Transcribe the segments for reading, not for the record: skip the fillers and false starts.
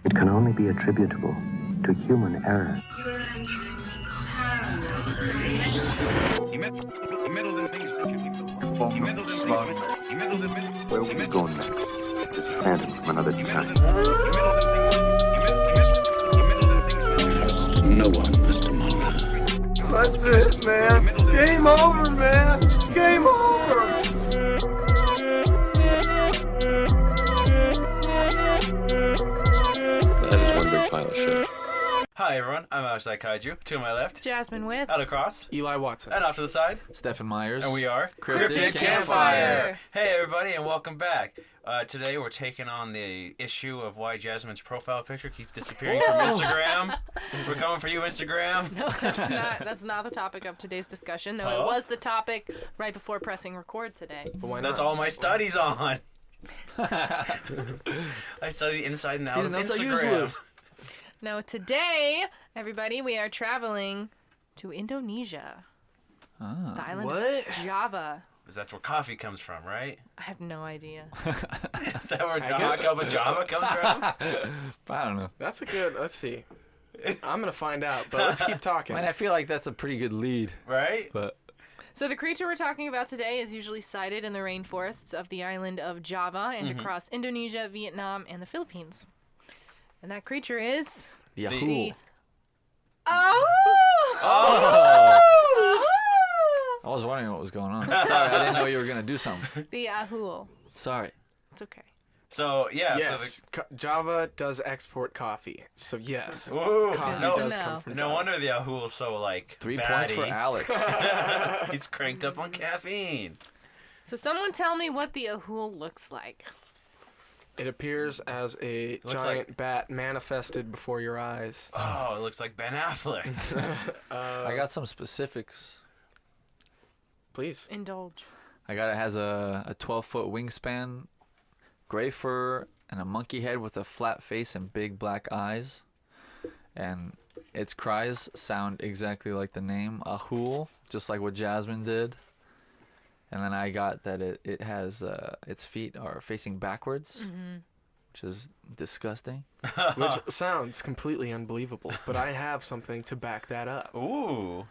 It can only be attributable to human error. You're entering paranormal. Where will we go next? This phantom from another time. No one, Mr. Muller. That's it, man. Game over, man. Game over. That is one big pile of shit. Hi everyone, I'm Outside Kaiju. To my left, Jasmine with out across, Eli Watson. and off to the side, Stephen Myers. and we are Cryptid Campfire. Hey everybody, and welcome back. Today we're taking on the issue of why Jasmine's profile picture keeps disappearing from Instagram. We're coming for you, Instagram. No, that's not the topic of today's discussion, though. Oh? It was the topic right before pressing record today. But why That's not? all my studies on. I study the inside and out These of notes are Instagram. useless. Now, today, everybody, we are traveling to Indonesia, the island of Java. Because that's where coffee comes from, right? I have no idea. Is that where I guess- hot cup of Java comes from? I don't know. That's a good. Let's see. I'm gonna find out, but let's keep talking. Man, I feel like that's a pretty good lead, Right? but So the creature we're talking about today is usually sighted in the rainforests of the island of Java and across Indonesia, Vietnam, and the Philippines. And that creature is... the The- Ahool. Oh! I was wondering what was going on. Sorry, I didn't know you were gonna do something. The Ahool. Sorry. It's okay. So, yeah. Yes, Java does export coffee. So yes, Ooh, coffee no, does No. come from no Java. wonder the Ahool's so, like, 3 points for batty. Alex. He's cranked up on caffeine. So someone tell me what the Ahool looks like. It appears as a Looks giant bat manifested before your eyes. Oh, it looks like Ben Affleck. I got some specifics. Please. Indulge. It has a 12-foot wingspan, gray fur, and a monkey head with a flat face and big black eyes. And its cries sound exactly like the name, Ahool, just like what Jasmine did. And then I got that it has its feet are facing backwards, which is disgusting. Which sounds completely unbelievable, but I have something to back that up. Ooh.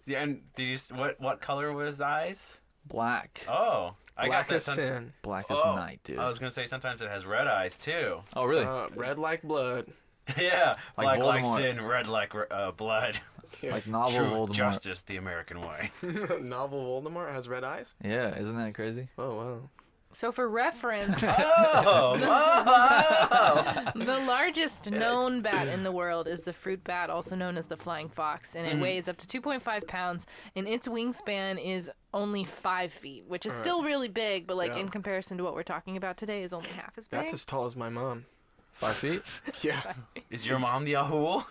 Yeah, and did you? What color was his eyes? Black. Oh, I Black got that. as sin. Black as Oh, night, dude. I was gonna say sometimes it has red eyes too. Oh, really? Red like blood. Yeah, Like black like Voldemort. sin, red like blood. Like novel True Voldemort. justice, the American way. Novel Voldemort has red eyes? Yeah, isn't that crazy? Oh, wow. So for reference, Oh, the largest known bat in the world is the fruit bat, also known as the flying fox, and it weighs up to 2.5 pounds, and its wingspan is only 5 feet, which is still really big, but Yeah. in comparison to what we're talking about today is only half as big. That's as tall as my mom. 5 feet? Yeah. is your mom the Ahool?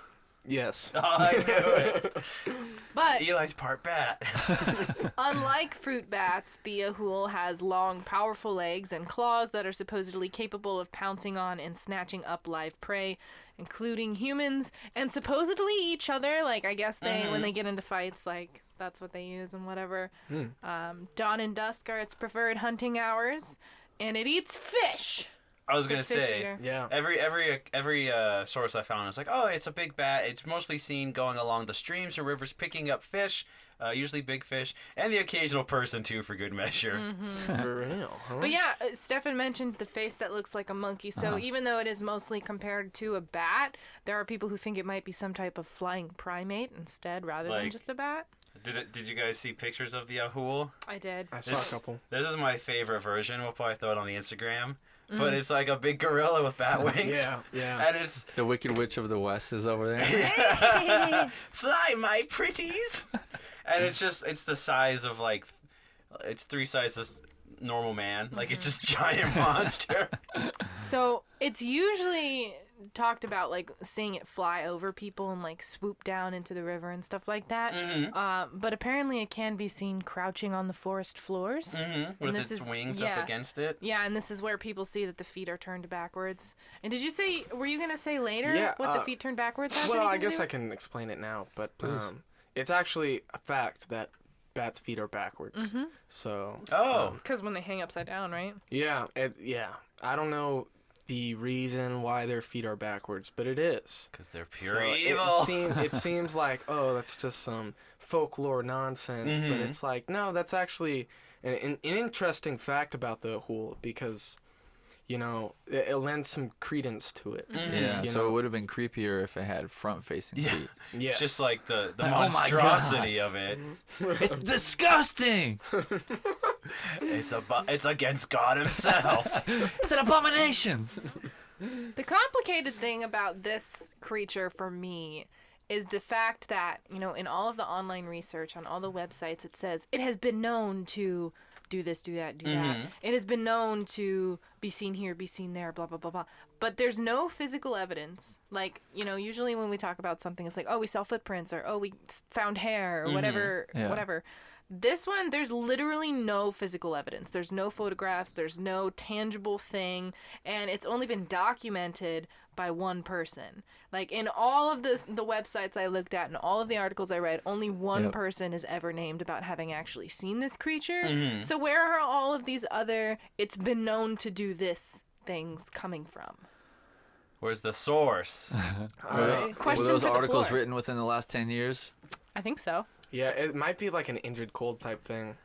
Yes. Oh, I knew it. But Eli's part bat. unlike fruit bats, the Ahool has long, powerful legs and claws that are supposedly capable of pouncing on and snatching up live prey, including humans, and supposedly each other. Like, I guess they, when they get into fights, like, that's what they use and whatever. Dawn and dusk are its preferred hunting hours, and it eats fish. I was It's a gonna fish say. eater. Yeah. Every source I found was like, oh, it's a big bat. It's mostly seen going along the streams or rivers picking up fish, usually big fish, and the occasional person too, for good measure. For real, huh? But yeah, Stefan mentioned the face that looks like a monkey. So even though it is mostly compared to a bat, there are people who think it might be some type of flying primate instead, rather than Like- just a bat. Did you guys see pictures of the Ahool? I did. I saw a couple. This is my favorite version. We'll probably throw it on the Instagram. But it's like a big gorilla with bat wings. Yeah, yeah. And it's The Wicked Witch of the West is over there. fly, my pretties. And it's the size of like, it's 3 sizes normal man. Like it's just giant monster. So it's usually talked about like seeing it fly over people and like swoop down into the river and stuff like that. But apparently it can be seen crouching on the forest floors. With this its is- wings yeah. up against it. Yeah, and this is where people see that the feet are turned backwards. And did you say, were you going to say later Yeah, what the feet turned backwards has Well, I anything to guess do I can explain it now, but it's actually a fact that bats' feet are backwards. So, Oh. Because when they hang upside down, right? yeah, yeah. I don't know the reason why their feet are backwards, but it is. Because they're pure So evil. It seems like, oh, that's just some folklore nonsense, but it's like, no, that's actually an interesting fact about the Ahool, because, you know, it lends some credence to it. Yeah, You so know? it would have been creepier if it had front-facing feet. Yes. Just like the Oh my monstrosity of it. It's disgusting! It's against God himself. It's an abomination! The complicated thing about this creature for me is the fact that, you know, in all of the online research on all the websites, it says it has been known to do this, do that, do that. It has been known to be seen here, be seen there, blah, blah, blah, blah. But there's no physical evidence. Like, you know, usually when we talk about something, it's like, oh, we saw footprints, or oh, we found hair, or whatever, Yeah. whatever. This one, there's literally no physical evidence. There's no photographs. There's no tangible thing. And it's only been documented by one person. Like, in all of the websites I looked at and all of the articles I read, only one person is ever named about having actually seen this creature. So where are all of these other, it's been known to do this things coming from? Where's the source? Were Question those for the articles floor. written within the last 10 years? I think so. Yeah, it might be like an Injured Cold type thing.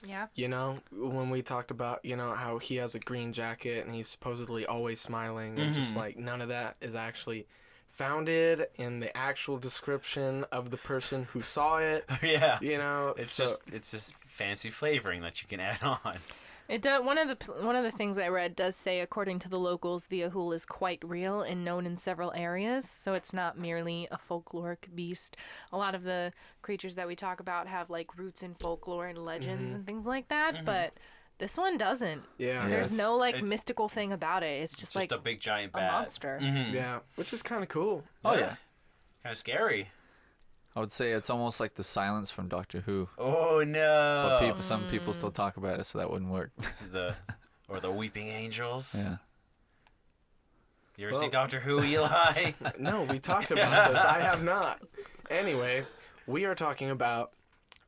Yeah. You know, when we talked about, you know, how he has a green jacket and he's supposedly always smiling, and just like none of that is actually founded in the actual description of the person who saw it. Yeah. You know, It's so, just fancy flavoring that you can add on. It does. One of the things I read does say, according to the locals, the Ahool is quite real and known in several areas. So it's not merely a folkloric beast. A lot of the creatures that we talk about have like roots in folklore and legends and things like that. But this one doesn't. yeah, There's Yes. no like It's- mystical thing about it. It's just like a big giant a bat. monster. yeah, which is kind of cool. Oh, yeah. Kind of scary. I would say it's almost like the silence from Doctor Who. Oh no. But some people still talk about it, so that wouldn't work. Or the weeping angels. Yeah. You ever Well- see Doctor Who, Eli? No, we talked about this. I have not. Anyways, we are talking about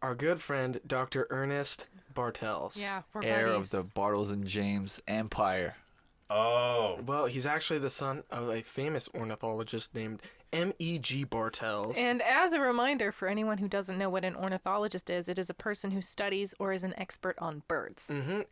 our good friend Dr. Ernest Bartels. Yeah, we're Heir buddies. of the Bartles and James Empire. Oh. Well, he's actually the son of a famous ornithologist named M.E.G. Bartels. And as a reminder for anyone who doesn't know what an ornithologist is, it is a person who studies or is an expert on birds.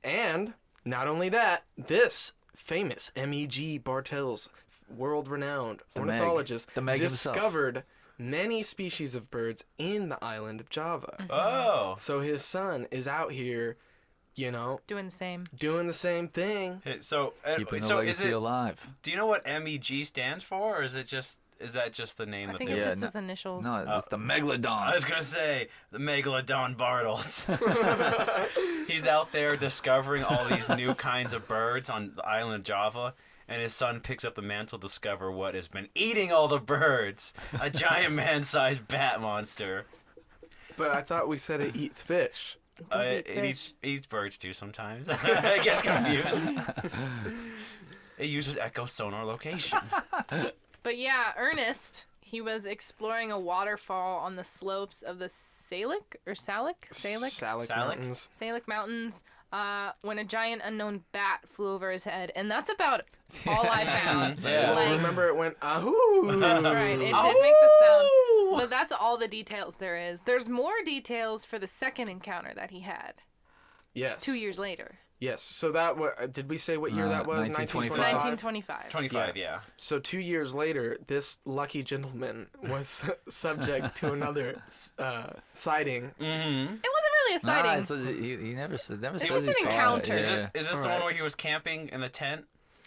And not only that, this famous M.E.G. Bartels, world-renowned The Meg. ornithologist, The Meg himself. discovered many species of birds in the island of Java. Oh. So his son is out here, you know, Doing the same. doing the same thing. So, Keeping the so legacy alive. do you know what MEG stands for, or is that just the name I that think they it's Yeah, just no- his initials. No, it's the Megalodon. I was gonna say the Megalodon Bartles. He's out there discovering all these new kinds of birds on the island of Java, and his son picks up the mantle to discover what has been eating all the birds. A giant man-sized bat monster. But I thought we said it eats fish. Does eat It fish. eats birds too sometimes. I get confused. It uses echo sonar location. But yeah, Ernest, he was exploring a waterfall on the slopes of the Salic Salic Salic? Mountains. Salic Mountains, when a giant unknown bat flew over his head, and that's about all I found. Yeah. Well, Like, remember it went, ahoo! that's right. It did make the sound. But that's all the details there is. There's more details for the second encounter that he had Yes. 2 years later. Yes. So that did we say what year that was? 1925. 1925. 25, yeah. So 2 years later, this lucky gentleman was subject to another sighting. Mm-hmm. It wasn't really a sighting. Nah, so he never said It's said just he an saw it. encounter. Yeah. Is this the one where he was camping in the tent?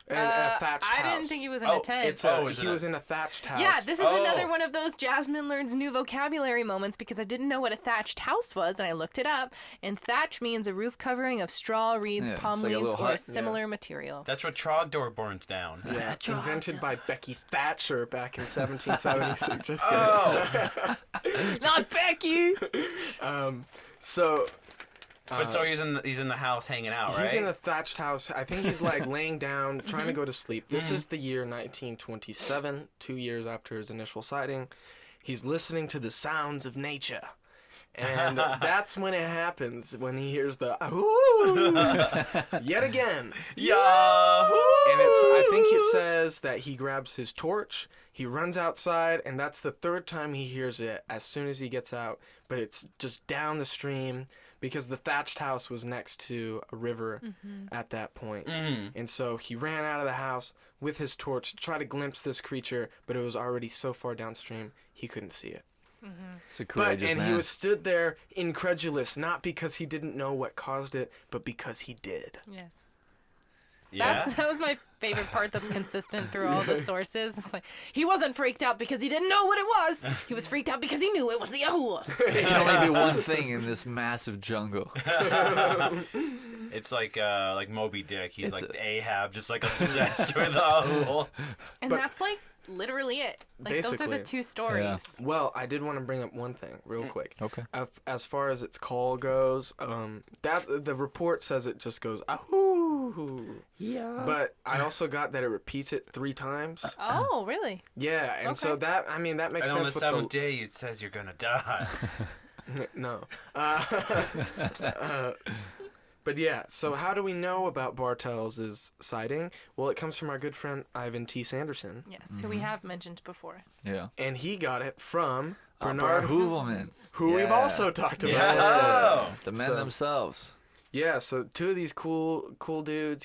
And a thatched house. I didn't think he was in Oh, a tent. It's is he it was in a thatched house. Yeah, this is Oh. another one of those Jasmine learns new vocabulary moments because I didn't know what a thatched house was and I looked it up. And thatch means a roof covering of straw, reeds, Yeah, palm it's like a leaves, little or a hut. similar material. That's what Trogdor burns down. Yeah, invented by Becky Thatcher back in 1776. Just kidding. Oh! Not Becky. So But so he's in the house hanging out, right? he's in a thatched house. I think he's like laying down, trying to go to sleep. This is the year 1927, 2 years after his initial sighting. He's listening to the sounds of nature. And that's when it happens, when he hears the "Ahoo!" yet again. Yahoo! And I think it says that he grabs his torch, he runs outside, and that's the third time he hears it as soon as he gets out. But it's just down the stream because the thatched house was next to a river at that point. And so he ran out of the house with his torch to try to glimpse this creature, but it was already so far downstream he couldn't see it. It's a courageous man. He was stood there incredulous, not because he didn't know what caused it, but because he did. Yes. Yeah. That was my favorite part that's consistent through all the sources. It's like, he wasn't freaked out because he didn't know what it was. He was freaked out because he knew it was the Ahool. It can only be one thing in this massive jungle. It's like Moby Dick. He's like Ahab, just like obsessed with the Ahool. And that's like literally it. Like those are the Basically. two stories. Yeah. Well, I did want to bring up one thing real quick. Okay. As far as its call goes, that the report says it just goes ahoo. Yeah. But I also got that it repeats it 3 times. Oh, really? Yeah, and so Okay. that makes And on the sense. 7th day, it says you're gonna die. No. But yeah, so how do we know about Bartels' sighting? Well, it comes from our good friend Ivan T. Sanderson, Yes, who we have mentioned before. Yeah. and he got it from Bernard Bernard, Hoovelman. who we've Yeah. also talked about. Yeah. The men So- themselves. Yeah, so 2 of these cool dudes,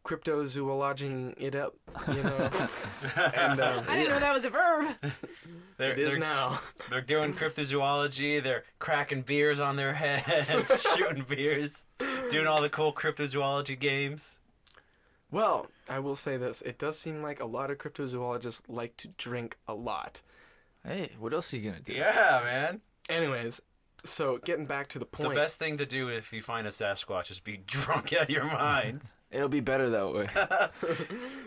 cryptozoologing it up, And I didn't know that was a verb. it is now. They're doing cryptozoology. They're cracking beers on their heads, shooting beers, doing all the cool cryptozoology games. Well, I will say this. It does seem like a lot of cryptozoologists like to drink a lot. Hey, what else are you gonna do? Yeah, man. Anyways, so getting back to the point. The best thing to do if you find a Sasquatch is be drunk out of your mind. It'll be better that way.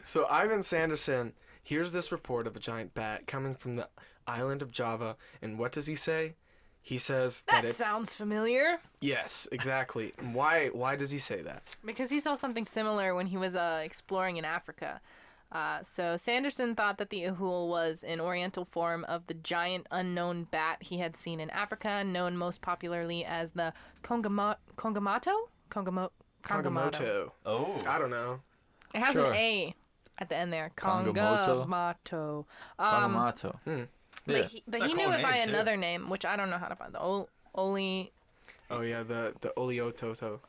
So Ivan Sanderson hears this report of a giant bat coming from the island of Java, and what does he say? He says that That it's sounds familiar. yes, exactly. And why does he say that? Because he saw something similar when he was exploring in Africa. So Sanderson thought that the Ahool was an oriental form of the giant unknown bat he had seen in Africa, known most popularly as the Kongomato? Kongomoto. Oh. I don't know. It has Sure. an A at the end there. Kongomoto. Kongomato. Kongomato. Hmm. Yeah. But It's a he cool knew it by name, too. another name, which I don't know how to find. The Oli. Oh yeah, the Oliototo.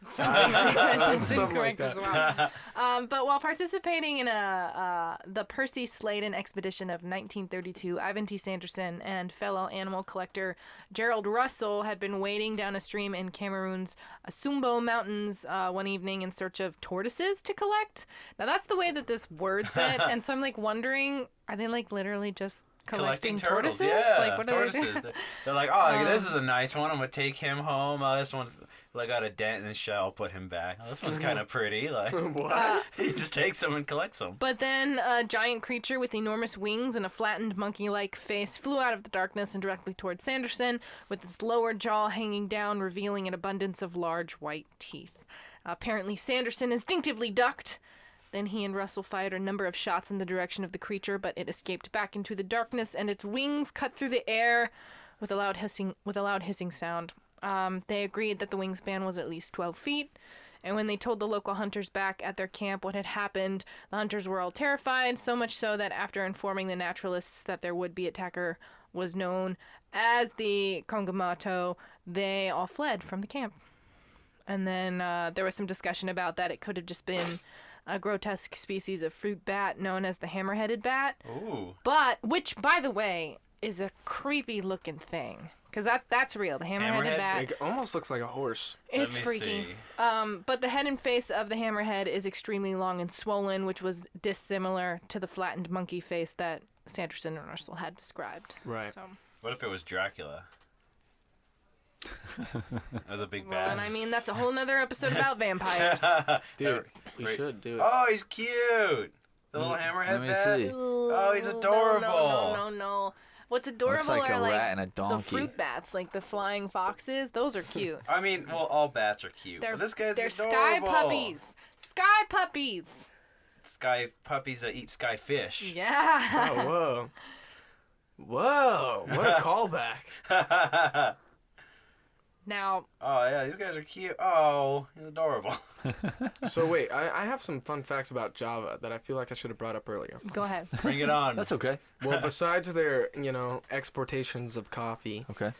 Something like that. It's Something like incorrect as that. well. But while participating in the Percy Sladen expedition of 1932, Ivan T. Sanderson and fellow animal collector Gerald Russell had been wading down a stream in Cameroon's Asumbo Mountains one evening in search of tortoises to collect. Now that's the way that this word said, and so I'm like wondering, are they like literally just collecting turtles, tortoises? yeah. Like what are they tortoises. doing? They're like, oh, this is a nice one. I'm gonna take him home. Oh, this one's like got a dent in his shell. I'll put him back. Oh, this one's kind of pretty. Like What? he just takes them and collects them. But then a giant creature with enormous wings and a flattened monkey-like face flew out of the darkness and directly toward Sanderson, with its lower jaw hanging down, revealing an abundance of large white teeth. Apparently, Sanderson instinctively ducked. Then he and Russell fired a number of shots in the direction of the creature, but it escaped back into the darkness, and its wings cut through the air with a loud hissing sound. They agreed that the wingspan was at least 12 feet, and when they told the local hunters back at their camp what had happened, the hunters were all terrified, so much so that after informing the naturalists that their would-be attacker was known as the Kongomato, they all fled from the camp. And then there was some discussion about that it could have just been a grotesque species of fruit bat known as the hammer-headed bat, Ooh. but which, by the way, is a creepy-looking thing. Because that's real. The hammer-headed Hammerhead? bat It almost looks like a horse. is Let me freaky. see. But the head and face of the hammerhead is extremely long and swollen, which was dissimilar to the flattened monkey face that Sanderson and Russell had described. Right. So, What if it was Dracula? That was a big well, bat. and I mean, that's a whole nother episode about vampires. Dude, we Right. should do it. Oh, he's cute. The little hammerhead Let me bat. see. Oh, he's adorable. No. What's adorable Looks like are a like rat and a the donkey. fruit bats, like the flying foxes. Those are cute. I mean, well, all bats are cute. They're but this guy's they're adorable. sky puppies. Sky puppies. Sky puppies that eat sky fish. Yeah. Oh, whoa. Whoa, what a callback. Now, Oh yeah, these guys are cute. Oh, he's adorable. So wait, I have some fun facts about Java that I feel like I should have brought up earlier. go ahead. Bring it on. That's okay. Well, besides their, exportations of coffee, Okay.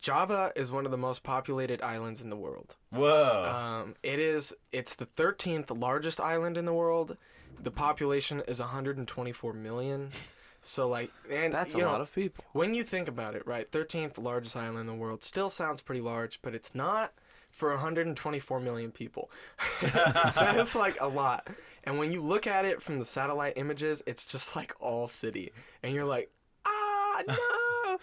Java is one of the most populated islands in the world. Whoa. It's the 13th largest island in the world. The population is 124 million. So That's a lot of people. When you think about it, right? 13th largest island in the world still sounds pretty large, but it's not for 124 million people. That is a lot. And when you look at it from the satellite images, it's just all city. And you're like, no.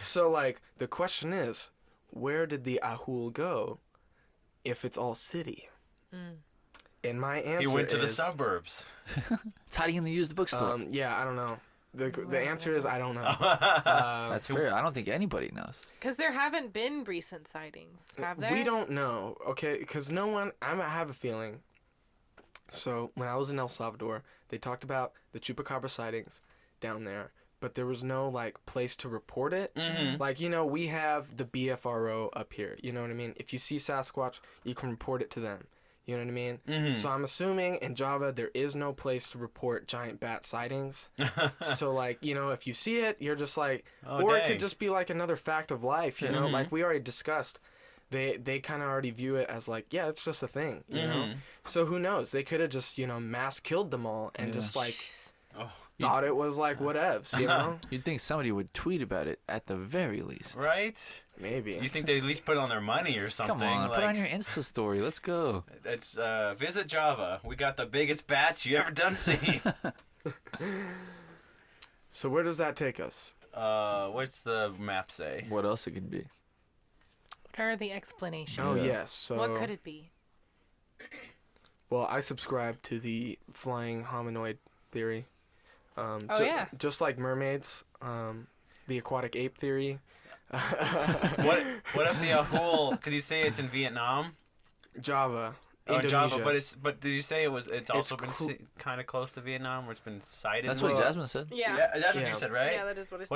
So the question is, where did the Ahool go if it's all city? And my answer He went to the is, suburbs. It's hiding in the used bookstore. yeah, I don't know. The answer is I don't know. That's fair. I don't think anybody knows. Because there haven't been recent sightings, have there? We don't know, okay? Because no one, I have a feeling. So when I was in El Salvador, they talked about the chupacabra sightings down there, but there was no place to report it. Mm-hmm. We have the BFRO up here. You know what I mean? If you see Sasquatch, you can report it to them. You know what I mean? Mm-hmm. So I'm assuming in Java there is no place to report giant bat sightings. So if you see it, you're just Oh, or it dang. could just be another fact of life, you know? Mhm. Like we already discussed. They kind of already view it as yeah, it's just a thing, you know? Mhm. So who knows? They could have just, mass killed them all and Yeah. just Oh, thought it was whatevs, you know? You'd think somebody would tweet about it at the very least. right? Maybe. You think they at least put it on their money or something? Come on, put on your Insta story. Let's go. It's visit Java. We got the biggest bats you ever done seen. So where does that take us? What's the map say? What else it could be? What are the explanations? Oh, Yeah. yes. So What could it be? Well, I subscribe to the flying hominoid theory. Oh, yeah. Just like mermaids, the aquatic ape theory. What if the Ahool? Because you say it's in Vietnam. Java, Oh, Indonesia. Java, but did you say it's also been cl- kind of close to Vietnam, where it's been sighted? That's what Well, Jasmine said. Yeah. That's what Yeah. you said, right? Yeah, that is what I said.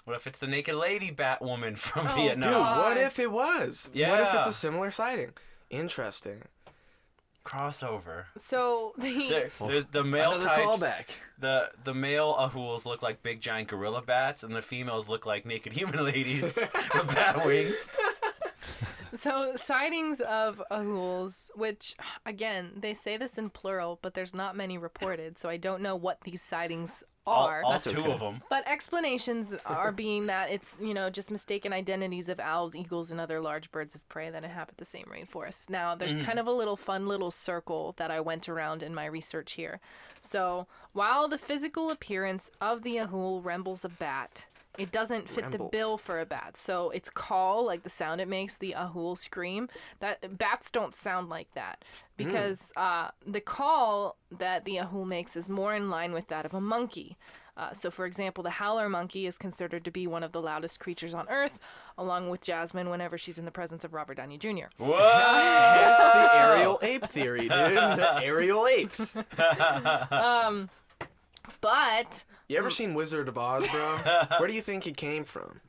What if it's the naked lady bat woman from Oh, Vietnam? Dude, what God. if it was? What if it's Yeah. a similar sighting? Interesting. Crossover. So There's the male Another types. callback. The male Ahools look like big giant gorilla bats, and the females look like naked human ladies with bat wings. So sightings of Ahools, which again they say this in plural, but there's not many reported, so I don't know what these sightings are. All That's two okay. of them. But explanations are being that it's, just mistaken identities of owls, eagles, and other large birds of prey that inhabit the same rainforest. Now, there's kind of a fun little circle that I went around in my research here. So, while the physical appearance of the Ahool resembles a bat, it doesn't fit the Resembles. bill for a bat. So, its call, like the sound it makes, the Ahool scream, that bats don't sound like that. Because the call that the Ahool makes is more in line with that of a monkey. So, for example, the howler monkey is considered to be one of the loudest creatures on Earth, along with Jasmine whenever she's in the presence of Robert Downey Jr. Whoa! That's the aerial ape theory, dude. The aerial apes. But You ever seen Wizard of Oz, bro? Where do you think he came from?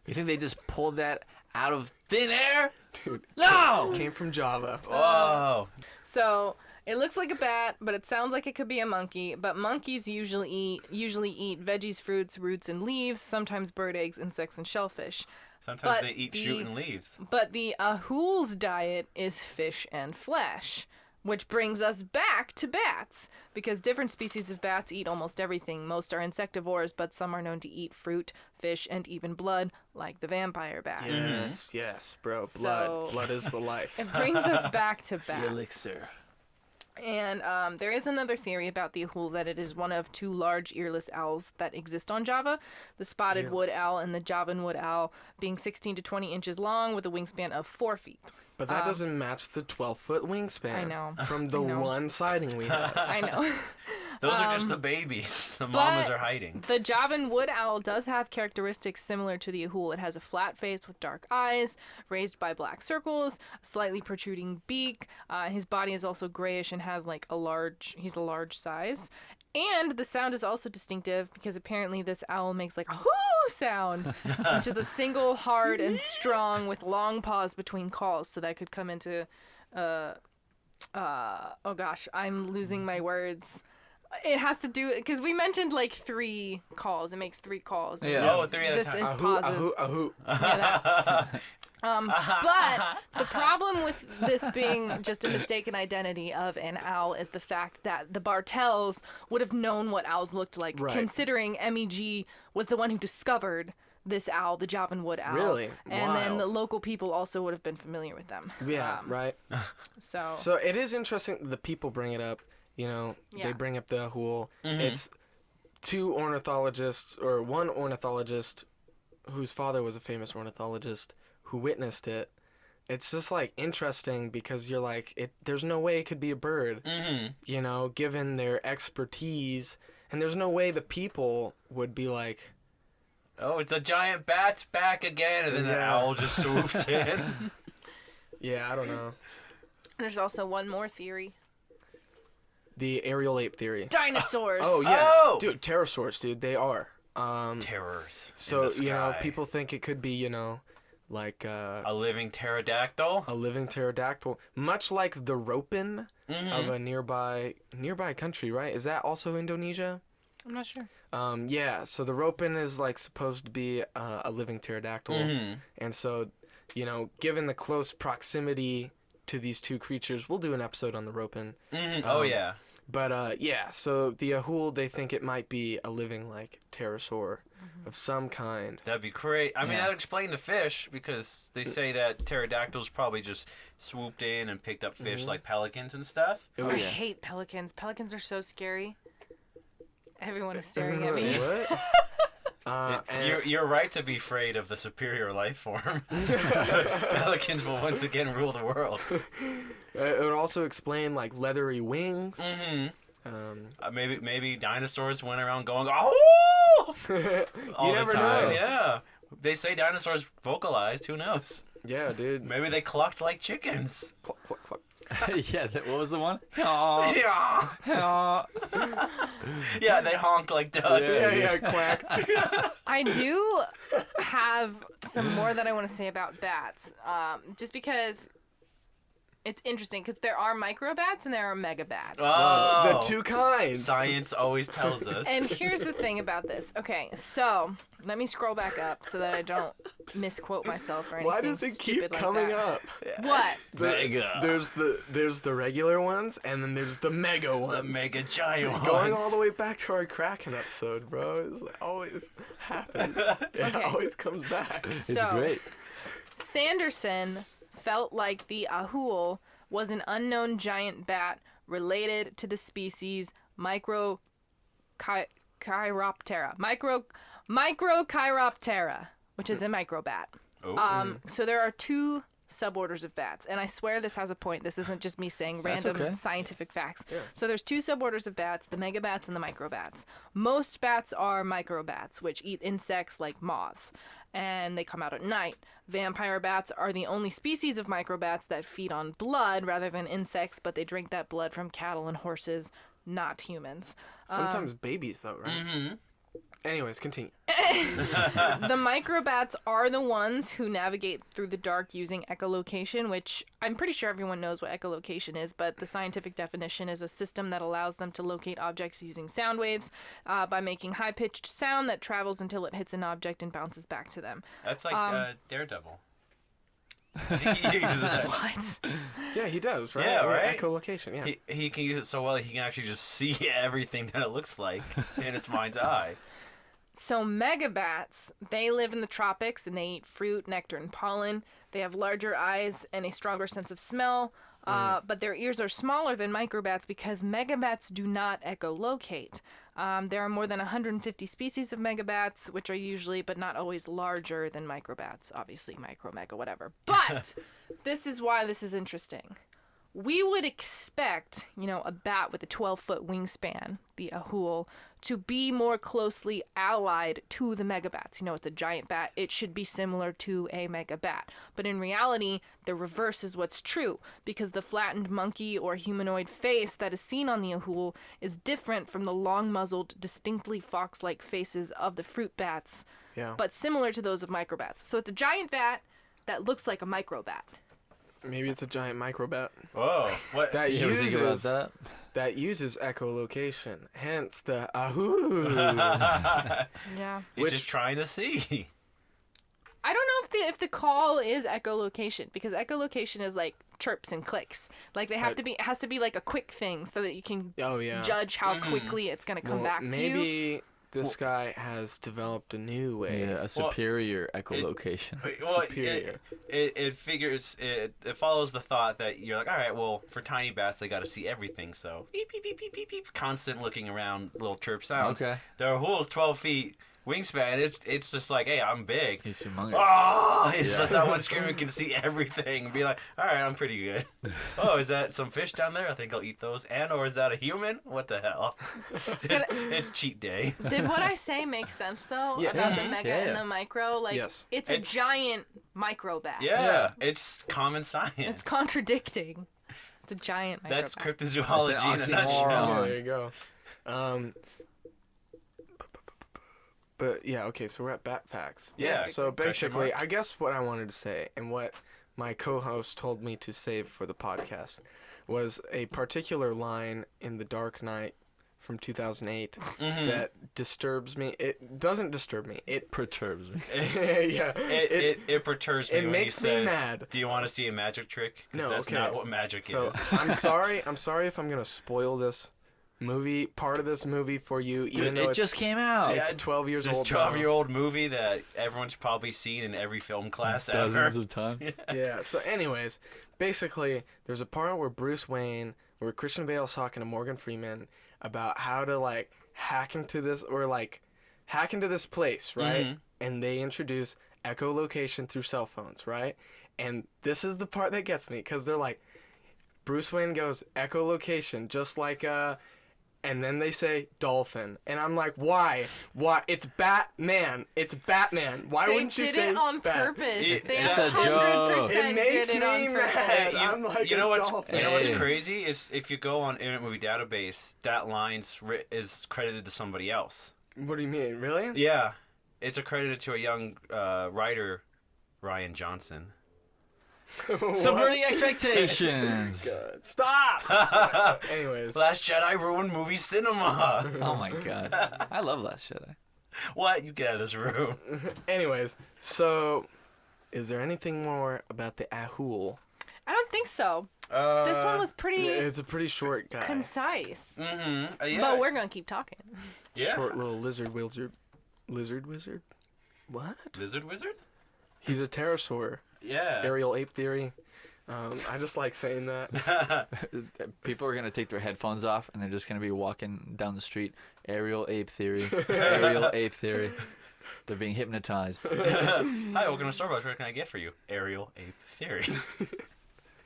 You think they just pulled that out of thin air? Dude, No! came from Java. Whoa! so it looks like a bat, but it sounds like it could be a monkey. But monkeys usually eat veggies, fruits, roots, and leaves. Sometimes bird eggs, insects, and shellfish. Sometimes But they eat the- shooting leaves. But the Ahool's diet is fish and flesh, which brings us back to bats, because different species of bats eat almost everything. Most are insectivores, but some are known to eat fruit, fish, and even blood, like the vampire bat. Yes, bro. So- Blood. Blood is the life. It brings us back to bats. Elixir. And there is another theory about the Ahool that it is one of two large earless owls that exist on Java, the spotted wood Earless. owl and the Javan wood owl, being 16 to 20 inches long with a wingspan of 4 feet. But that doesn't match the 12-foot wingspan. I know. From the I know. one sighting we had. I know. Those are just the babies. The mamas are hiding. The Javan wood owl does have characteristics similar to the Ahool. It has a flat face with dark eyes, raised by black circles, a slightly protruding beak. His body is also grayish and has he's a large size. And the sound is also distinctive because apparently this owl makes like a whoo sound, which is a single hard and strong with long pause between calls. So that could come into, oh gosh, I'm losing my words. It has to do, because we mentioned like 3 calls. It makes 3 calls. Yeah. Oh, 3 at a This time. is Ahoo, pauses. ahoo, ahoo. Yeah, that. But the problem with this being just a mistaken identity of an owl is the fact that the Bartels would have known what owls looked like, Right. considering MEG was the one who discovered this owl, the Javan Wood owl. Really? And then Wild. the local people also would have been familiar with them. Yeah, right. So, So it is interesting the people bring it up. You know, Yeah. they bring up the Ahool. It's 2 ornithologists, or 1 ornithologist whose father was a famous ornithologist who witnessed it. It's just like interesting because you're like, there's no way it could be a bird, you know, given their expertise. And there's no way the people would be like, Oh, it's a giant bat's back again, and then the Yeah. owl just swoops in. yeah, I don't know. there's also one more theory. The aerial ape theory. Dinosaurs. Oh, yeah. Oh! Dude, pterosaurs, dude, they are. Terrors. So, in the you know, sky. people think it could be, you know, like A living pterodactyl. a living pterodactyl, much like the ropen Mm-hmm. of a nearby country, right? Is that also Indonesia? I'm not sure. Yeah. So the ropen is like supposed to be a living pterodactyl, Mm-hmm. and so, you know, given the close proximity to these 2 creatures, we'll do an episode on the ropen. Mm-hmm. Oh yeah. But yeah, so the Ahool, they think it might be a living like pterosaur of some kind. That'd be great. I mean, Yeah. that'd explain the fish, because they say that pterodactyls probably just swooped in and picked up fish like pelicans and stuff. Oh, I yeah. hate pelicans. Pelicans are so scary. Everyone is staring at me. What? And- You're right to be afraid of the superior life form. Pelicans will once again rule the world. It would also explain like leathery wings. Mm-hmm. Um, Maybe dinosaurs went around going, oh! All you the never time. know. Yeah. They say dinosaurs vocalized. Who knows? Yeah, dude. Maybe they clucked like chickens. Cluck, cluck, cluck. Yeah, what was the one? Yeah. Yeah, they honk like dogs. Yeah, quack. I do have some more that I want to say about bats, just because it's interesting, because there are microbats and there are megabats. Oh, The 2 kinds. Science always tells us. And here's the thing about this. Okay, so let me scroll back up so that I don't misquote myself or anything. Why does it keep stupid like coming that. up? What? Mega. There's the regular ones, and then there's the mega ones. The mega giant Going ones. all the way back to our Kraken episode, bro. It's like always happens. It Okay. always comes back. It's So- great. Sanderson felt like the Ahool was an unknown giant bat related to the species Microchiroptera. Microchiroptera, which is a microbat. Oh. So there are 2 suborders of bats, and I swear this has a point. This isn't just me saying That's random okay. scientific facts. So there's 2 suborders of bats, the megabats and the microbats. Most bats are microbats, which eat insects like moths, and they come out at night. Vampire bats are the only species of microbats that feed on blood rather than insects, but they drink that blood from cattle and horses, not humans. Sometimes babies, though, right? Mm-hmm. Anyways, continue. The microbats are the ones who navigate through the dark using echolocation, which I'm pretty sure everyone knows what echolocation is, but the scientific definition is a system that allows them to locate objects using sound waves by making high-pitched sound that travels until it hits an object and bounces back to them. That's like Daredevil. He uses that. What? Yeah, he does, right? Yeah, right? Echolocation, yeah. He can use it so well that he can actually just see everything that it looks like in its mind's eye. So megabats, they live in the tropics and they eat fruit, nectar, and pollen. They have larger eyes and a stronger sense of smell, but their ears are smaller than microbats because megabats do not echolocate. There are more than 150 species of megabats, which are usually, but not always, larger than microbats. Obviously, micro, mega, whatever. But this is why this is interesting. we would expect, a bat with a 12-foot wingspan, the ahool, to be more closely allied to the megabats. It's a giant bat. It should be similar to a megabat. But in reality, the reverse is what's true, because the flattened monkey or humanoid face that is seen on the ahool is different from the long-muzzled, distinctly fox-like faces of the fruit bats, but similar to those of microbats. So it's a giant bat that looks like a microbat. Maybe it's a giant microbat. Whoa. What? That You ever think about uses that? that uses echolocation, hence the ahoo. Yeah. He's Which- just trying to see. I don't know if the call is echolocation, because echolocation is like chirps and clicks. Like they have Right. to be, it has to be like a quick thing so that you can Oh yeah. judge how quickly it's gonna come Well, back to you. maybe this guy has developed a new way. Yeah, a superior echolocation. Well, Superior. it figures it follows the thought that you're like, all right, well, for tiny bats they got to see everything, so beep beep beep beep beep beep, constant looking around, little chirp sounds. Okay. Their ahool's 12 feet wingspan. It's just like, hey, I'm big. He's humongous. Oh, it's just that one screaming can see everything and be like, all right, I'm pretty good. Oh, is that some fish down there? I think I'll eat those. And or is that a human? What the hell? It's cheat day. Did what I say make sense though Yes. about the mega Yeah, and yeah. the micro? Like Yes. it's a It's- giant microbat. Yeah, it's common science. It's contradicting. It's a giant microbat. That's cryptozoology in a That's an nutshell. oxymoron. There you go. But yeah, okay, so we're at bat facts. Yeah, So question basically, mark. I guess what I wanted to say and what my co-host told me to save for the podcast was a particular line in The Dark Knight from 2008 that disturbs me. It doesn't disturb me. It Perturbs me. yeah. It perturbs me it when makes he me says, mad. "Do you want to see a magic trick?" 'Cause No, that's okay. not what magic So is. I'm sorry if I'm gonna spoil this part of this movie for you, even though It it's just came out. it's 12 years This old. 12-year-old movie that everyone's probably seen in every film class ever. Dozens of times. Yeah. So, anyways, basically, there's a part where where Christian Bale's talking to Morgan Freeman about how to hack into this place, right? Mhm. And they introduce echolocation through cell phones, right? And this is the part that gets me, because they're like, Bruce Wayne goes echolocation, just like and then they say dolphin, and I'm like, why? It's Batman. It's Batman. Why They wouldn't you did say it on Bat? purpose. It- They it's a 100% It makes did it on me purpose. mad. You, I'm like you know a what's dolphin. you know what's Hey. crazy is if you go on Internet Movie Database, that line's is credited to somebody else. What do you mean? Really? Yeah, it's accredited to a young writer, Ryan Johnson. Subverting expectations. God. Stop! Anyways. Last Jedi ruined movie cinema. Oh my god. I love Last Jedi. What? You get out of this room. Anyways, so is there anything more about the Ahool? I don't think so. This one was pretty It's a pretty short guy. concise. Mm-hmm. Yeah. But we're gonna keep talking. yeah. Short little lizard wizard. What? Lizard wizard. He's a pterosaur. Yeah. Aerial ape theory. I just like saying that. People are gonna take their headphones off and they're just gonna be walking down the street. Aerial ape theory. Aerial ape theory. They're being hypnotized. Hi, welcome to Starbucks. What can I get for you? Aerial ape theory.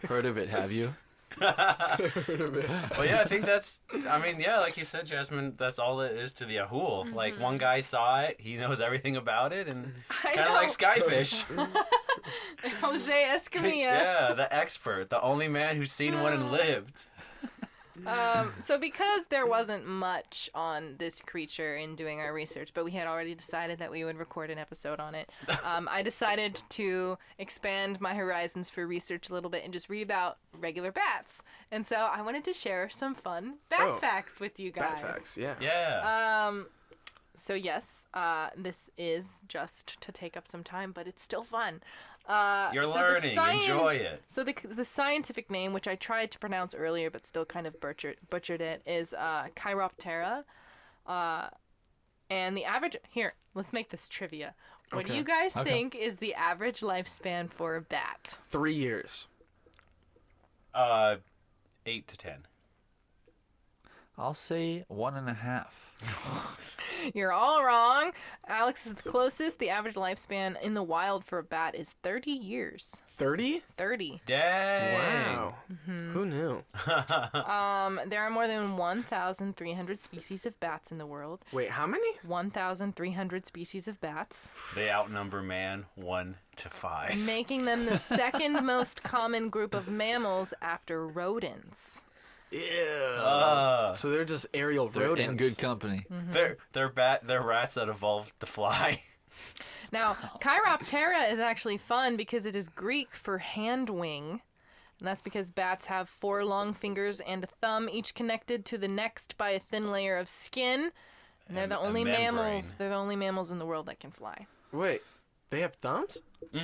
Heard of it, have you? Well, yeah, I think that's. I mean, yeah, like you said, Jasmine, that's all it is to the Ahool. Like one guy saw it, he knows everything about it, and I kind of like skyfish. Jose Escamilla. Yeah, the expert, the only man who's seen one and lived. So because there wasn't much on this creature in doing our research, but we had already decided that we would record an episode on it, I decided to expand my horizons for research a little bit and just read about regular bats. And so I wanted to share some fun bat facts with you guys. Bat facts, yeah. Yeah. So yes, this is just to take up some time, but it's still fun. You're so the learning. Enjoy it. So the scientific name, which I tried to pronounce earlier but still kind of butchered it, is Chiroptera. And the average... Here, let's make this trivia. What do Okay. you guys Okay. think is the average lifespan for a bat? 3 years. 8 to 10. I'll say 1.5. You're all wrong. Alex is the closest. The average lifespan in the wild for a bat is 30 years. 30? 30. Dang. Wow. Who knew? There are more than 1,300 species of bats in the world. Wait, how many? 1,300 species of bats, They outnumber man 1 to 5. making them the second most common group of mammals after rodents. Yeah. So they're just aerial They're rodents. in good company. They're rats that evolved to fly. Now, Chiroptera is actually fun because it is Greek for hand wing. And that's because bats have 4 long fingers and a thumb, each connected to the next by a thin layer of skin. And they're the a only membrane. mammals. They're the only mammals in the world that can fly. Wait, they have thumbs? They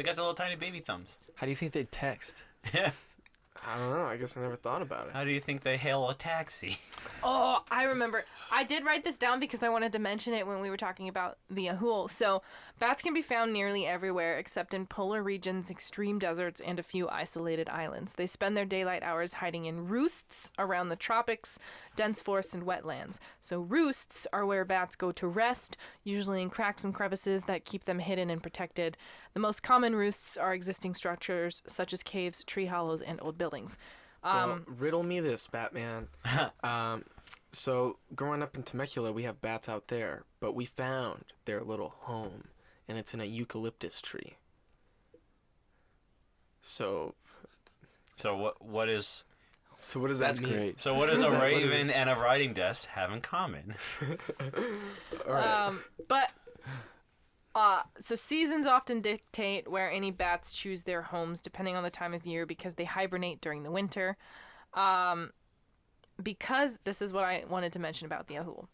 got the little tiny baby thumbs. How do you think they text? Yeah. I don't know. I guess I never thought about it. How do you think they hail a taxi? Oh, I remember. I did write this down because I wanted to mention it when we were talking about the Ahool. So, bats can be found nearly everywhere except in polar regions, extreme deserts, and a few isolated islands. They spend their daylight hours hiding in roosts around the tropics, dense forests, and wetlands. So, roosts are where bats go to rest, usually in cracks and crevices that keep them hidden and protected. The most common roosts are existing structures such as caves, tree hollows, and old buildings. Well, riddle me this, Batman. So, growing up in Temecula, we have bats out there, but we found their little home, and it's in a eucalyptus tree. So what does what does That's that mean? great. so what does a What is raven and a writing desk have in common? All right. So seasons often dictate where any bats choose their homes depending on the time of year because they hibernate during the winter. Because this is what I wanted to mention about the Ahool.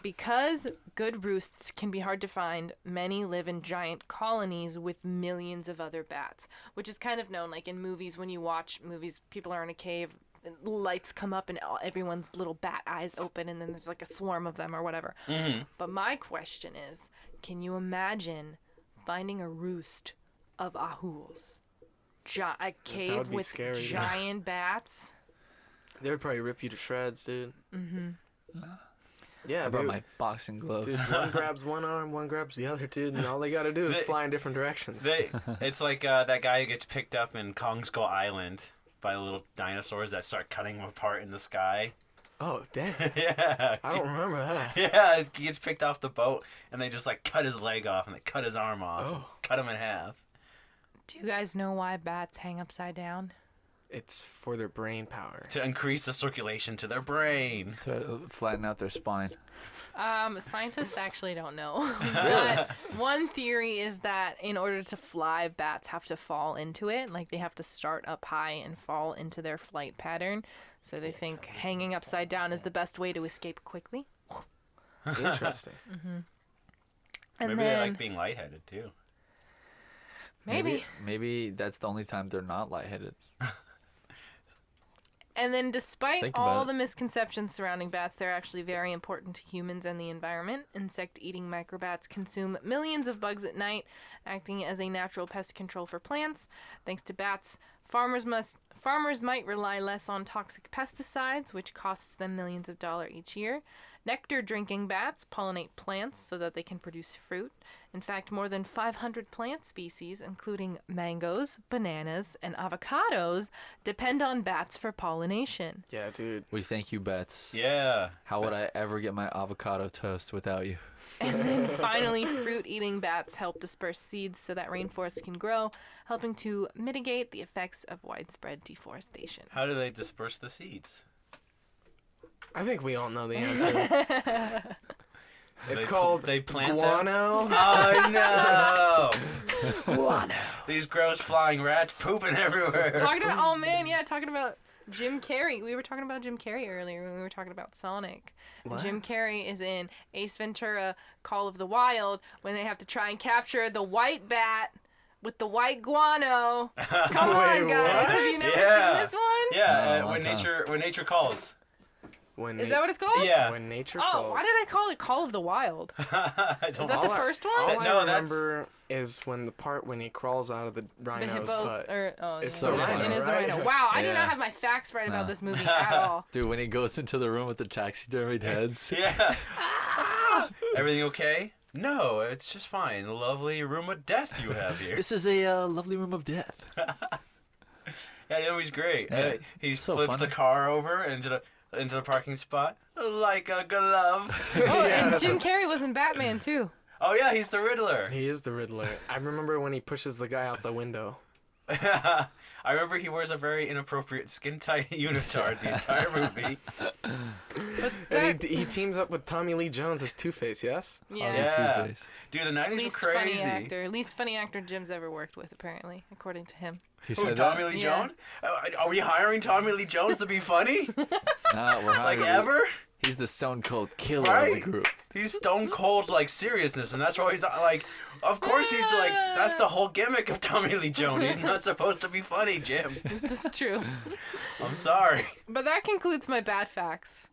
Because good roosts can be hard to find, many live in giant colonies with millions of other bats, which is kind of known like in movies. When you watch movies, people are in a cave, and lights come up and everyone's little bat eyes open, and then there's like a swarm of them or whatever. But my question is, can you imagine finding a roost of Ahools? A cave would be with scary, yeah. giant bats? They would probably rip you to shreds, dude. Yeah, I brought dude. my boxing gloves. Dude, one grabs one arm, one grabs the other, dude, and all they gotta do is fly in different directions. It's like that guy who gets picked up in Kong Skull Island by the little dinosaurs that start cutting him apart in the sky. Oh, damn. Yeah. I don't remember that. Yeah, he gets picked off the boat, and they just like cut his leg off, and they cut his arm off, and Oh. cut him in half. Do you guys know why bats hang upside down? It's for their brain power. To increase the circulation to their brain. To flatten out their spine. Scientists actually don't know. But one theory is that in order to fly, bats have to fall into it. Like they have to start up high and fall into their flight pattern. So they think hanging upside down is the best way to escape quickly. Interesting. And Maybe then, they like being lightheaded too. Maybe that's the only time they're not lightheaded. And then despite Think all about the misconceptions surrounding bats, they're actually very important to humans and the environment. Insect-eating microbats consume millions of bugs at night, acting as a natural pest control for plants. Thanks to bats, farmers might rely less on toxic pesticides, which costs them millions of dollars each year. Nectar-drinking bats pollinate plants so that they can produce fruit. In fact, more than 500 plant species, including mangoes, bananas, and avocados, depend on bats for pollination. Yeah, dude. We thank you, bats. Yeah. How would I ever get my avocado toast without you? And then finally, fruit-eating bats help disperse seeds so that rainforests can grow, helping to mitigate the effects of widespread deforestation. How do they disperse the seeds? I think we all know the answer. It's They called they plant guano. Oh no! Guano. These gross flying rats pooping everywhere. Talking about Jim Carrey. We were talking about Jim Carrey earlier when we were talking about Sonic. What? Jim Carrey is in Ace Ventura: Call of the Wild when they have to try and capture the white bat with the white guano. Come Wait, on, guys! what? Have you never Yeah. seen this one? Yeah, No, when long time. nature calls. Is that what it's called? Yeah. When nature Oh, calls. why did I call it Call of the Wild? I Is don't that know. the first one? All No, I that's- remember is when the part when he crawls out of the The rhino's hippos, butt. or It's so yeah, funny, it is a right? rhino. Wow, I do Yeah. not have my facts right about No. this movie at all. Dude, when he goes into the room with the taxidermied heads. Yeah. Everything okay? No, it's just fine. A lovely room of death you have here. This is a lovely room of death. Yeah, no, he's great. Yeah, He so flips funny. the car over into the parking spot like a glove. Oh, Yeah. and Jim Carrey was in Batman too. Oh yeah, he's the Riddler. He is the Riddler. I remember when he pushes the guy out the window. I remember he wears a very inappropriate skin-tight unitard the entire movie. But And that, he teams up with Tommy Lee Jones as Two-Face, yes? yeah. Yeah. Two-Face. Dude, the 90s Least were funny crazy. actor. Least funny actor Jim's ever worked with, apparently, according to him. He Who, said Tommy that? Lee Yeah. Jones? Are we hiring Tommy Lee Jones to be funny? Nah, we're Like hiring- ever? He's the stone cold killer of Right? the group. He's stone cold like seriousness, and that's why he's like, of course he's like, that's the whole gimmick of Tommy Lee Jones. He's not supposed to be funny, Jim. That's true. I'm sorry. But that concludes my bad facts.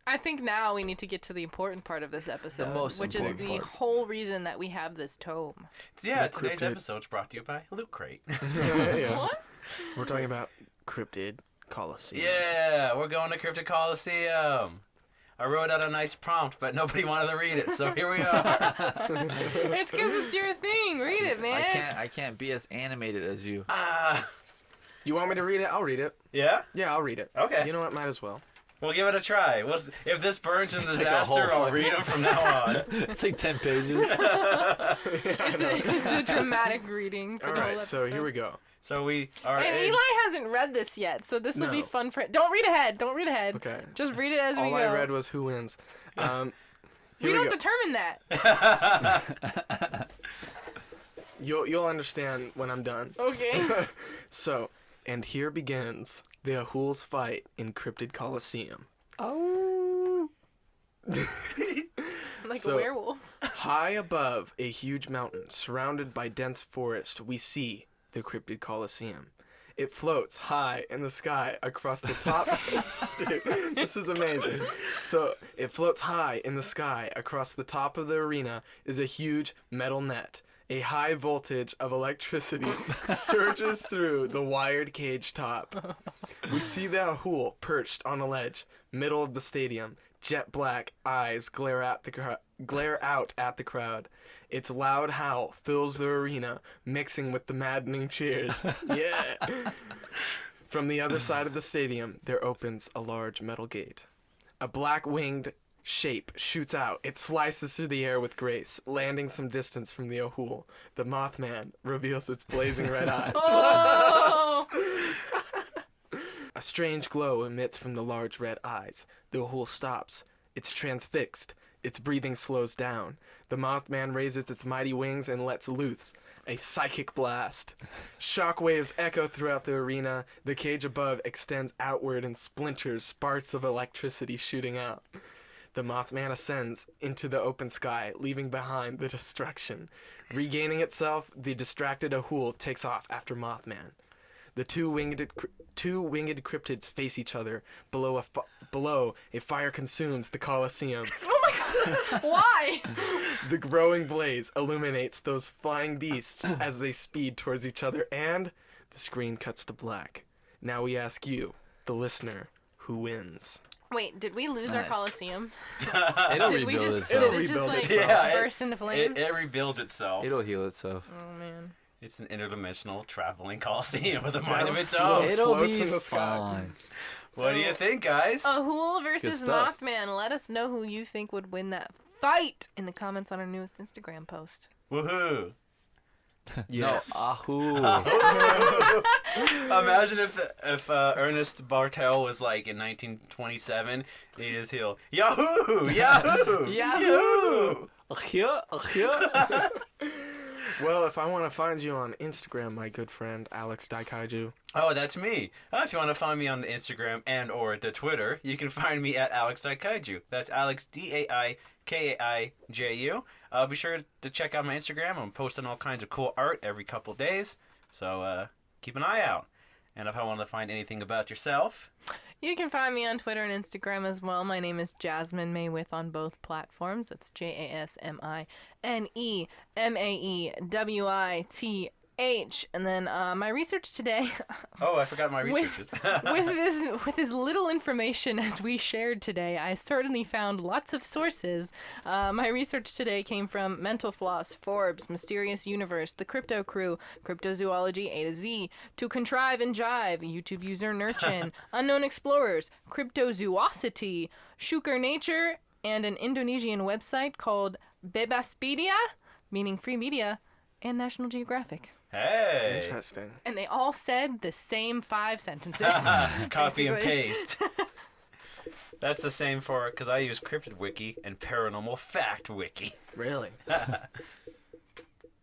I think now we need to get to the important part of this episode, most which is important the part. whole reason that we have this tome. Yeah, The today's cryptid. episode's brought to you by Loot Crate. Yeah. What? We're talking about Cryptid Coliseum. Yeah, we're going to Cryptid Coliseum. I wrote out a nice prompt, but nobody wanted to read it, so here we are. It's because it's your thing. Read it, man. I can't be as animated as you. You want me to read it? I'll read it. Yeah? Yeah, I'll read it. Okay. You know what? Might as well. We'll give it a try. If this burns in It's like a whole disaster, I'll fucking- read them from now on. It's like 10 pages. It's a dramatic reading for All the whole right, episode. so here we go. So we are. And in- Eli hasn't read this yet, so this will be No. fun for him. Don't read ahead. Don't read ahead. Okay. Just read it as we All go. I read was who wins. we Here we don't go. determine that. You'll understand when I'm done. Okay. So, and here begins the Ahool's fight in Cryptid Coliseum. Oh. Like So- a werewolf. High above a huge mountain surrounded by dense forest, we see the Cryptid Coliseum. It floats high in the sky across the top. Dude, this is amazing. So, it floats high in the sky across the top of the arena is a huge metal net. A high voltage of electricity surges through the wired cage top. We see the Ahool perched on a ledge, middle of the stadium. Jet black eyes glare out at the crowd. Its loud howl fills the arena, mixing with the maddening cheers. Yeah! From the other side of the stadium, there opens a large metal gate. A black-winged shape shoots out. It slices through the air with grace, landing some distance from the Ahool. The Mothman reveals its blazing red eyes. Oh! A strange glow emits from the large red eyes. The Ahool stops. It's transfixed. Its breathing slows down. The Mothman raises its mighty wings and lets loose a psychic blast. Shockwaves echo throughout the arena. The cage above extends outward in splinters, sparks of electricity shooting out. The Mothman ascends into the open sky, leaving behind the destruction. Regaining itself, the distracted Ahool takes off after Mothman. The two winged cryptids face each other. Below a fire consumes the Colosseum. Oh my god! Why? The growing blaze illuminates those flying beasts as they speed towards each other, and the screen cuts to black. Now we ask you, the listener, who wins? Wait, did we lose our Nice. Coliseum? It'll Did we rebuild just itself. did it just It'll like rebuild itself. Yeah, burst into flames? It rebuilds itself. It'll heal itself. Oh man. It's an interdimensional traveling coliseum with a It's mind got of a its float. own. It'll floats be in the sky. fine. What do you think, guys? Ahool good versus stuff. Mothman. Let us know who you think would win that fight in the comments on our newest Instagram post. Woohoo! Yes. No, Ahoo. Imagine if Ernest Bartel was like in 1927, he just he'll Yahoo! Yahoo! Yahoo! Here, here. Well, if I want to find you on Instagram, my good friend Alex Daikaiju. Oh, that's me. If you want to find me on the Instagram and or the Twitter, you can find me at Alex Daikaiju. That's Alex DAIKAIJU. Be sure to check out my Instagram. I'm posting all kinds of cool art every couple days, so keep an eye out. And if I want to find anything about yourself, You can find me on Twitter and Instagram as well. My name is Jasmine Maywith on both platforms. That's JasmineMaewith. And then my research today, Oh, I forgot my researches. with as little information as we shared today, I certainly found lots of sources. My research today came from Mental Floss, Forbes, Mysterious Universe, The Crypto Crew, Cryptozoology A to Z, To Contrive and Jive, YouTube user Nurchin, Unknown Explorers, Cryptozoocity, Shukar Nature, and an Indonesian website called Bebaspedia, meaning free media, and National Geographic. Hey. Interesting. And they all said the same 5 sentences. Copy and basically. paste. That's the same for, because I use Cryptid Wiki and Paranormal Fact Wiki. Really?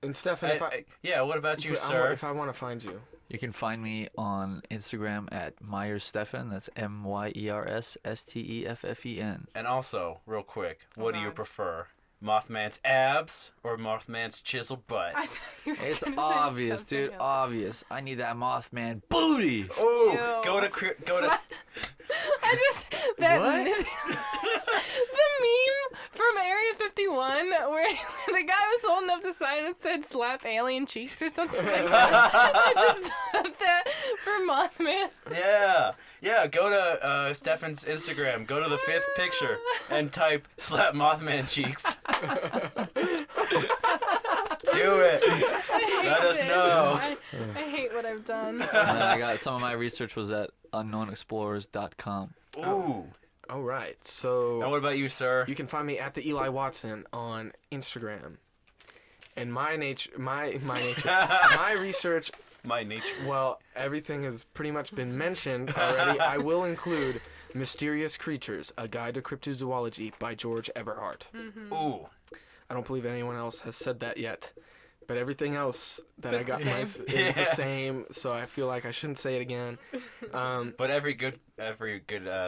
And Stefan, Yeah, what about you, if sir? I want to find you. You can find me on Instagram at MyersStefan. That's MyersSteffen. And also, real quick, what do you God. prefer? Mothman's abs or Mothman's chisel butt? I thought he was It's gonna say obvious, something dude. else. Obvious. I need that Mothman booty. Oh, Ew. go to I just that What? the meme from Area 51 where the guy was holding up the sign that said "slap alien cheeks" or something like that. I just thought that for Mothman. Yeah, go to Stefan's Instagram, go to the 5th picture, and type "slap Mothman cheeks." Do it. Let us know. I hate what I've done. And then I got some of my research was at unknownexplorers.com. Ooh. All right. Now So what about you, sir? you can find me at the Eli Watson on Instagram. And my research, My nature. well, everything has pretty much been mentioned already. I will include Mysterious Creatures, A Guide to Cryptozoology by George Eberhardt. Ooh. I don't believe anyone else has said that yet. But everything else that I It's got the is same. the Yeah. same, so I feel like I shouldn't say it again. But every good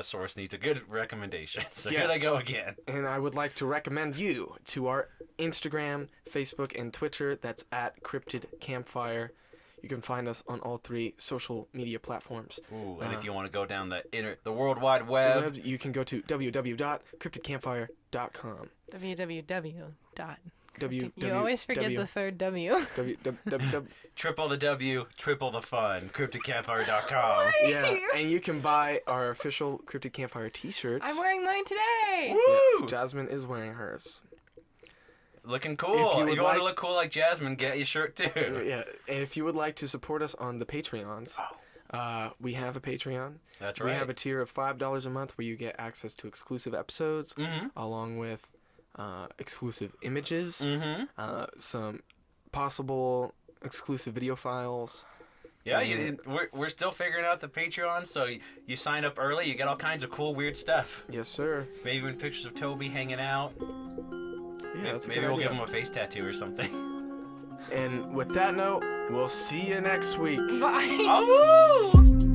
source needs a good recommendation. So here Yes. they go again. And I would like to recommend you to our Instagram, Facebook, and Twitter. That's at Cryptid Campfire. You can find us on all 3 social media platforms. Ooh, and if you want to go down the World Wide Web, You can go to www.cryptidcampfire.com. You always forget the third W. triple the W, triple the fun, cryptidcampfire.com. Yeah, and you can buy our official Cryptid Campfire t-shirts. I'm wearing mine today. Woo! Yes, Jasmine is wearing hers. Looking cool. If you If would you want like- to look cool like Jasmine, get your shirt too. Yeah, and if you would like to support us on the Patreons, we have a Patreon. That's We right. have a tier of $5 a month where you get access to exclusive episodes, along with exclusive images, some possible exclusive video files. Yeah, we're still figuring out the Patreon, so you sign up early, you get all kinds of cool, weird stuff. Yes, sir. Maybe even pictures of Toby hanging out. Yeah, that's a Maybe good we'll idea. give him a face tattoo or something. And with that note, we'll see you next week. Bye. Oh!